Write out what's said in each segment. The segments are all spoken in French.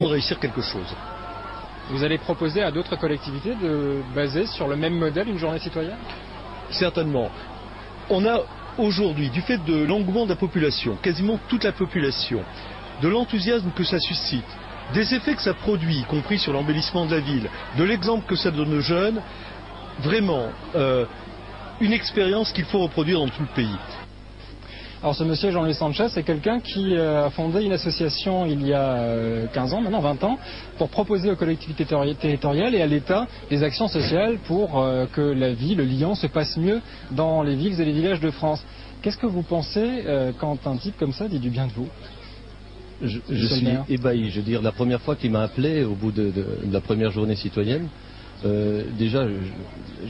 pour réussir quelque chose. Vous allez proposer à d'autres collectivités de baser sur le même modèle une journée citoyenne? Certainement. On a aujourd'hui, du fait de l'engouement de la population, quasiment toute la population, de l'enthousiasme que ça suscite, des effets que ça produit, y compris sur l'embellissement de la ville, de l'exemple que ça donne aux jeunes, vraiment une expérience qu'il faut reproduire dans tout le pays. Alors ce monsieur Jean-Louis Sanchez, c'est quelqu'un qui a fondé une association il y a 15 ans, maintenant 20 ans, pour proposer aux collectivités territoriales et à l'État des actions sociales pour que la vie, le Lyon, se passe mieux dans les villes et les villages de France. Qu'est-ce que vous pensez quand un type comme ça dit du bien de vous? Je suis ébahi. Je veux dire, la première fois qu'il m'a appelé, au bout de la première journée citoyenne, déjà,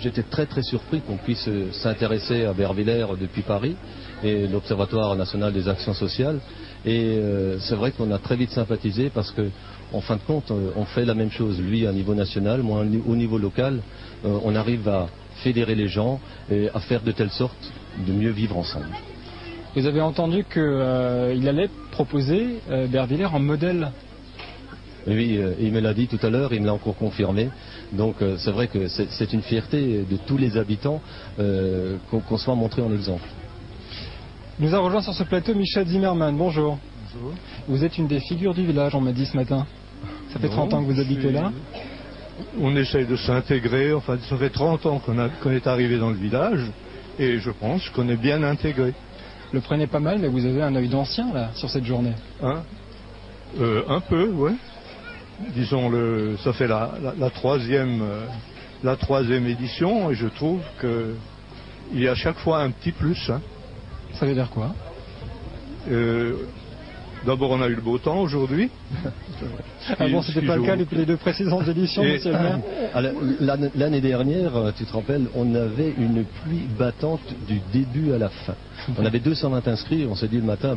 j'étais très très surpris qu'on puisse s'intéresser à Bervillers depuis Paris et l'Observatoire national des actions sociales. Et c'est vrai qu'on a très vite sympathisé parce que, en fin de compte, on fait la même chose. Lui à niveau national, moi au niveau local, on arrive à fédérer les gens et à faire de telle sorte de mieux vivre ensemble. Vous avez entendu qu'il allait proposer Bervillers en modèle? Oui, il me l'a dit tout à l'heure, il me l'a encore confirmé. Donc c'est vrai que c'est une fierté de tous les habitants qu'on soit montré en exemple. Nous a rejoint sur ce plateau Michel Zimmermann. Bonjour. Bonjour. Vous êtes une des figures du village, on m'a dit ce matin. Ça fait 30 ans que vous habitez là? On essaye de s'intégrer, enfin ça fait 30 ans qu'on est arrivé dans le village et je pense qu'on est bien intégré. Le prenez pas mal, mais vous avez un œil d'ancien là, sur cette journée. Hein un peu, ouais. Disons, ça fait la troisième édition et je trouve qu'il y a à chaque fois un petit plus. Hein. Ça veut dire quoi? D'abord, on a eu le beau temps aujourd'hui. Ah bon, c'était pas le cas les deux précédentes éditions, monsieur le maire? L'année dernière, tu te rappelles, on avait une pluie battante du début à la fin. On avait 220 inscrits, on s'est dit le matin,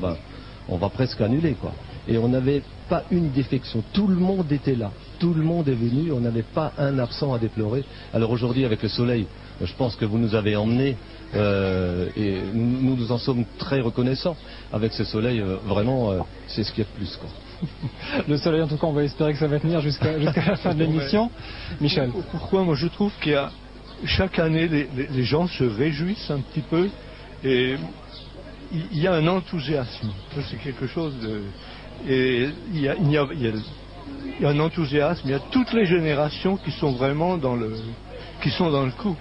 on va presque annuler, quoi. Et on n'avait pas une défection. Tout le monde était là. Tout le monde est venu. On n'avait pas un absent à déplorer. Alors aujourd'hui, avec le soleil, je pense que vous nous avez emmenés et nous nous en sommes très reconnaissants. Avec ce soleil, vraiment, c'est ce qu'il y a de plus, quoi. Le soleil, en tout cas, on va espérer que ça va tenir jusqu'à la fin de l'émission. Michel. Pourquoi? Moi, je trouve qu'il y a chaque année, les gens se réjouissent un petit peu et il y a un enthousiasme. C'est quelque chose de... Et il y a un enthousiasme, il y a toutes les générations qui sont vraiment dans le coup.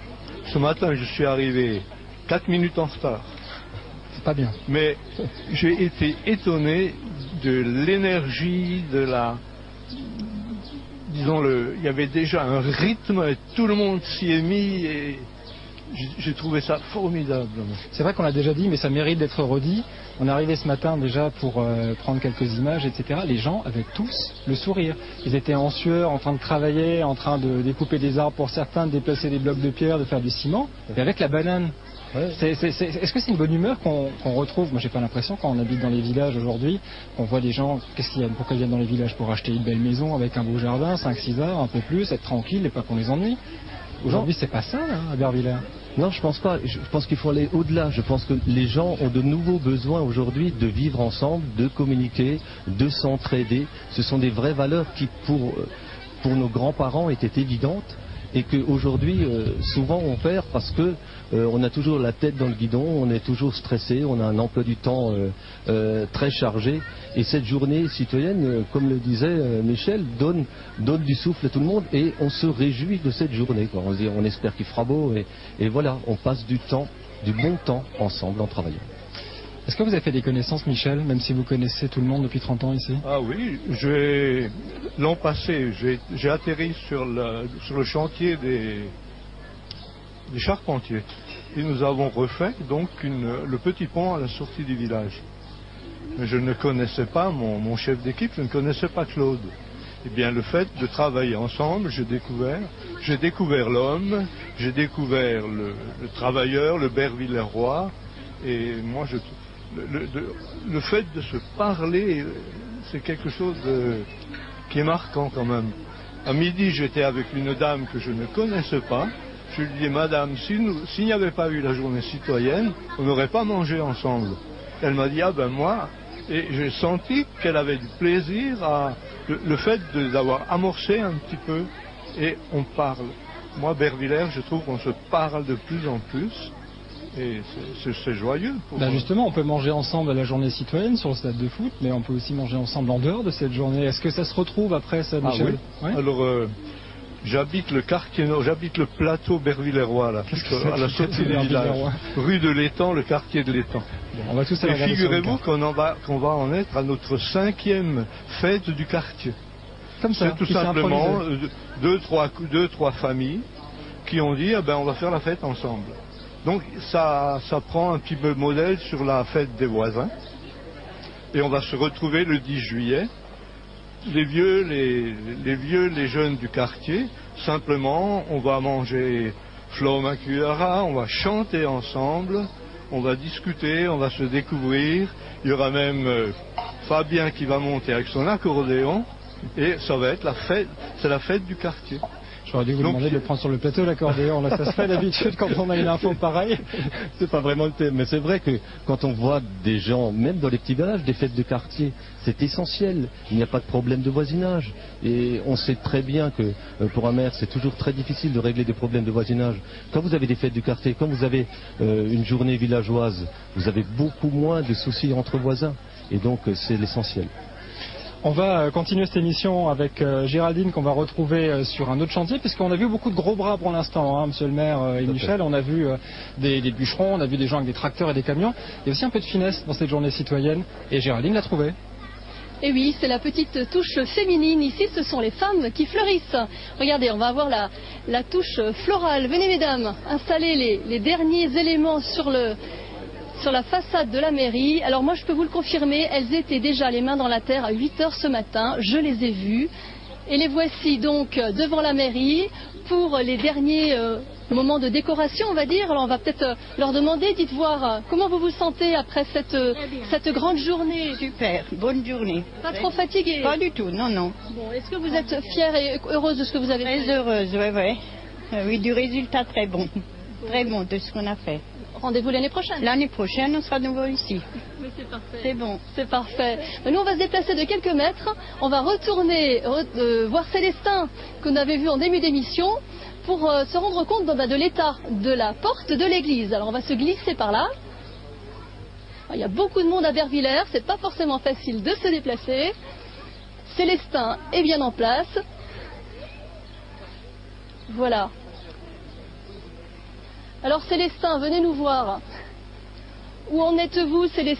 Ce matin, je suis arrivé 4 minutes en retard. C'est pas bien. Mais j'ai été étonné de l'énergie, il y avait déjà un rythme, et tout le monde s'y est mis et j'ai trouvé ça formidable. C'est vrai qu'on l'a déjà dit, mais ça mérite d'être redit. On est arrivé ce matin déjà pour prendre quelques images, etc. Les gens avaient tous le sourire. Ils étaient en sueur, en train de travailler, en train de découper des arbres pour certains, de déplacer des blocs de pierre, de faire du ciment, et avec la banane. Ouais. Est-ce que c'est une bonne humeur qu'on retrouve? Moi, j'ai pas l'impression, quand on habite dans les villages aujourd'hui, qu'on voit les gens, pourquoi ils viennent dans les villages? Pour acheter une belle maison avec un beau jardin, 5-6 arbres, un peu plus, être tranquille et pas qu'on les ennuie. Aujourd'hui, c'est pas ça, hein, à Bervillers. Non, je pense pas. Je pense qu'il faut aller au-delà. Je pense que les gens ont de nouveaux besoins aujourd'hui de vivre ensemble, de communiquer, de s'entraider. Ce sont des vraies valeurs qui, pour nos grands-parents, étaient évidentes et qu'aujourd'hui, souvent, on perd parce que on a toujours la tête dans le guidon, on est toujours stressé, on a un emploi du temps très chargé. Et cette journée citoyenne, comme le disait Michel, donne du souffle à tout le monde et on se réjouit de cette journée, quoi. On espère qu'il fera beau et voilà, on passe du bon temps ensemble en travaillant. Est-ce que vous avez fait des connaissances, Michel, même si vous connaissez tout le monde depuis 30 ans ici? Ah oui, l'an passé, j'ai atterri sur le chantier des charpentiers. Et nous avons refait donc le petit pont à la sortie du village. Mais je ne connaissais pas mon chef d'équipe, je ne connaissais pas Claude. Eh bien, le fait de travailler ensemble, j'ai découvert l'homme, j'ai découvert le travailleur, le Bervillerrois, et moi, le fait de se parler, c'est quelque chose qui est marquant quand même. À midi, j'étais avec une dame que je ne connaissais pas. Je lui dis, madame, s'il n'y avait pas eu la journée citoyenne, on n'aurait pas mangé ensemble. Elle m'a dit, ah ben moi, Et j'ai senti qu'elle avait du plaisir à le fait d'avoir amorcé un petit peu, et on parle. Moi, Bervillers, je trouve qu'on se parle de plus en plus, et c'est joyeux. Justement, on peut manger ensemble à la journée citoyenne sur le stade de foot, mais on peut aussi manger ensemble en dehors de cette journée. Est-ce que ça se retrouve après ça, Michel? Oui. Alors, j'habite le quartier nord, j'habite le plateau bervillérois, là, à la sortie du village, rue de l'Étang, le quartier de l'Étang. Bon, on va tous aller. Et figurez-vous qu'on va en être à notre 5e fête du quartier. Comme ça. C'est tout simplement deux, trois familles qui ont dit on va faire la fête ensemble. Donc ça prend un petit peu modèle sur la fête des voisins. Et on va se retrouver le 10 juillet. Les vieux, les jeunes du quartier, simplement, on va manger flomacura, on va chanter ensemble, on va discuter, on va se découvrir. Il y aura même Fabien qui va monter avec son accordéon, et ça va être c'est la fête du quartier. J'aurais dû vous demander de le prendre sur le plateau, l'accordéon. Là, ça se fait d'habitude quand on a une info pareille. C'est pas vraiment le thème, mais c'est vrai que quand on voit des gens, même dans les petits villages, des fêtes de quartier, c'est essentiel. Il n'y a pas de problème de voisinage. Et on sait très bien que pour un maire, c'est toujours très difficile de régler des problèmes de voisinage. Quand vous avez des fêtes du quartier, quand vous avez une journée villageoise, vous avez beaucoup moins de soucis entre voisins. Et donc, c'est l'essentiel. On va continuer cette émission avec Géraldine qu'on va retrouver sur un autre chantier, puisqu'on a vu beaucoup de gros bras pour l'instant, hein, monsieur le maire et Michel. On a vu des bûcherons, on a vu des gens avec des tracteurs et des camions. Il y a aussi un peu de finesse dans cette journée citoyenne, et Géraldine l'a trouvé. Et oui, c'est la petite touche féminine. Ici, ce sont les femmes qui fleurissent. Regardez, on va avoir la touche florale. Venez, mesdames, installer les derniers éléments sur la façade de la mairie. Alors moi je peux vous le confirmer, elles étaient déjà les mains dans la terre à 8h ce matin, je les ai vues. Et les voici donc devant la mairie pour les derniers moments de décoration, on va dire. Alors on va peut-être leur demander, dites voir comment vous vous sentez après cette grande journée. Super, bonne journée. Pas trop fatiguée? Pas du tout, non, non. Bon, est-ce que vous êtes fière et heureuse de ce que vous avez fait? Très heureuse, oui. Oui, du résultat très bon. Très bon de ce qu'on a fait. Rendez-vous l'année prochaine. L'année prochaine, on sera de nouveau ici. Mais c'est parfait. C'est bon. C'est parfait. Nous, on va se déplacer de quelques mètres. On va retourner voir Célestin, qu'on avait vu en début d'émission, pour se rendre compte de l'état de la porte de l'église. Alors, on va se glisser par là. Alors, il y a beaucoup de monde à Bervillers. C'est pas forcément facile de se déplacer. Célestin est bien en place. Voilà. Alors Célestin, venez nous voir. Où en êtes-vous, Célestin ?